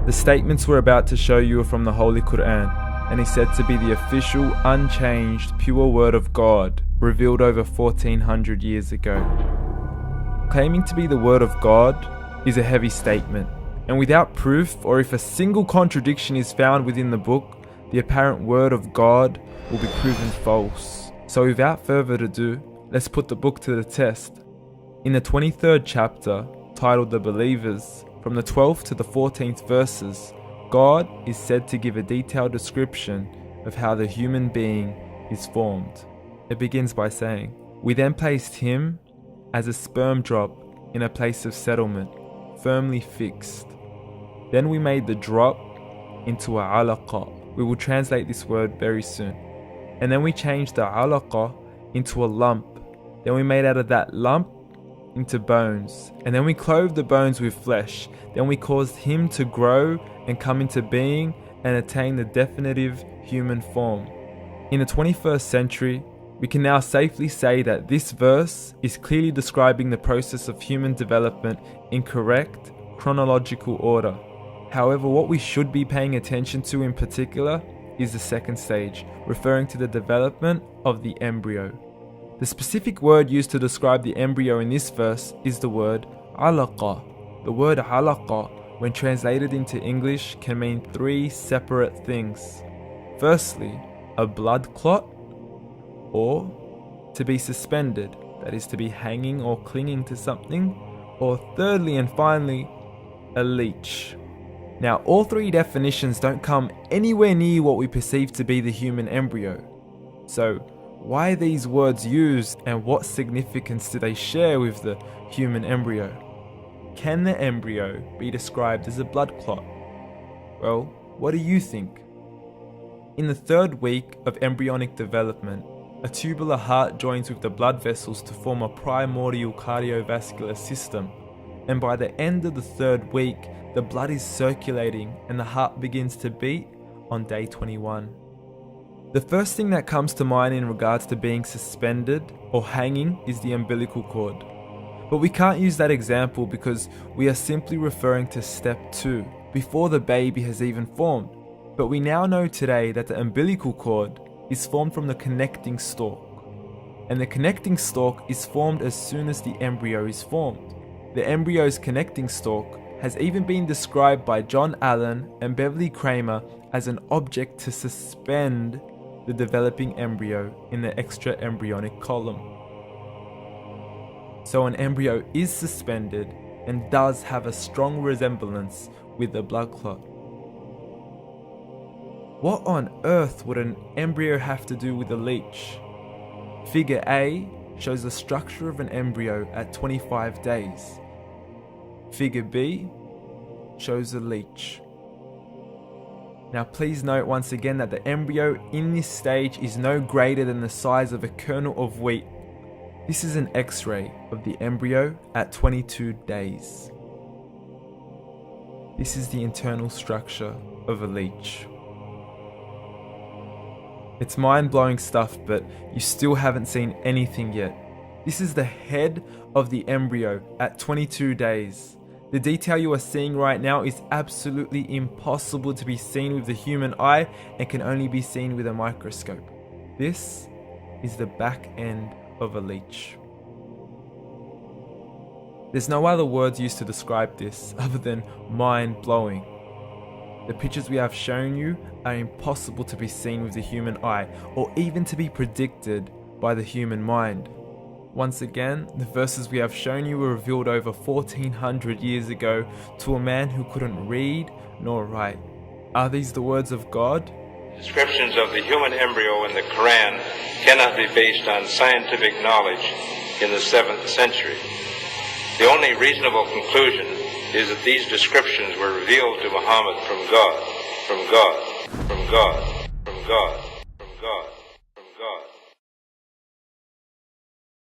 The statements we're about to show you are from the Holy Quran, and is said to be the official, unchanged, pure word of God, revealed over 1400 years ago. Claiming to be the word of God is a heavy statement, and without proof, or if a single contradiction is found within the book, the apparent word of God will be proven false. So without further ado, let's put the book to the test. In the 23rd chapter, titled The Believers, from the 12th to the 14th verses, God is said to give a detailed description of how the human being is formed. It begins by saying, "We then placed him as a sperm drop in a place of settlement, firmly fixed. Then we made the drop into a alaqa." We will translate this word very soon. "And then we changed the alaqa into a lump. Then we made out of that lump into bones. And then we clothed the bones with flesh. Then we caused him to grow and come into being and attain the definitive human form." In the 21st century, we can now safely say that this verse is clearly describing the process of human development in correct chronological order. However, what we should be paying attention to in particular is the second stage, referring to the development of the embryo. The specific word used to describe the embryo in this verse is the word alaqa. The word alaqa, when translated into English, can mean three separate things. Firstly, a blood clot, or to be suspended, that is to be hanging or clinging to something, or thirdly and finally, a leech. Now, all three definitions don't come anywhere near what we perceive to be the human embryo. So, why are these words used, and what significance do they share with the human embryo? Can the embryo be described as a blood clot? Well, what do you think? In the third week of embryonic development, a tubular heart joins with the blood vessels to form a primordial cardiovascular system, and by the end of the third week, the blood is circulating and the heart begins to beat on day 21. The first thing that comes to mind in regards to being suspended or hanging is the umbilical cord. But we can't use that example because we are simply referring to step 2, before the baby has even formed. But we now know today that the umbilical cord is formed from the connecting stalk. And the connecting stalk is formed as soon as the embryo is formed. The embryo's connecting stalk has even been described by John Allen and Beverly Kramer as an object to suspend the developing embryo in the extra-embryonic column. So an embryo is suspended and does have a strong resemblance with a blood clot. What on earth would an embryo have to do with a leech? Figure A shows the structure of an embryo at 25 days. Figure B shows a leech. Now please note once again that the embryo in this stage is no greater than the size of a kernel of wheat. This is an X-ray of the embryo at 22 days. This is the internal structure of a leech. It's mind-blowing stuff, but you still haven't seen anything yet. This is the head of the embryo at 22 days. The detail you are seeing right now is absolutely impossible to be seen with the human eye and can only be seen with a microscope. This is the back end of a leech. There's no other words used to describe this other than mind-blowing. The pictures we have shown you are impossible to be seen with the human eye or even to be predicted by the human mind. Once again, the verses we have shown you were revealed over 1400 years ago to a man who couldn't read nor write. Are these the words of God? Descriptions of the human embryo in the Quran cannot be based on scientific knowledge in the 7th century. The only reasonable conclusion is that these descriptions were revealed to Muhammad from God, from God, from God, from God.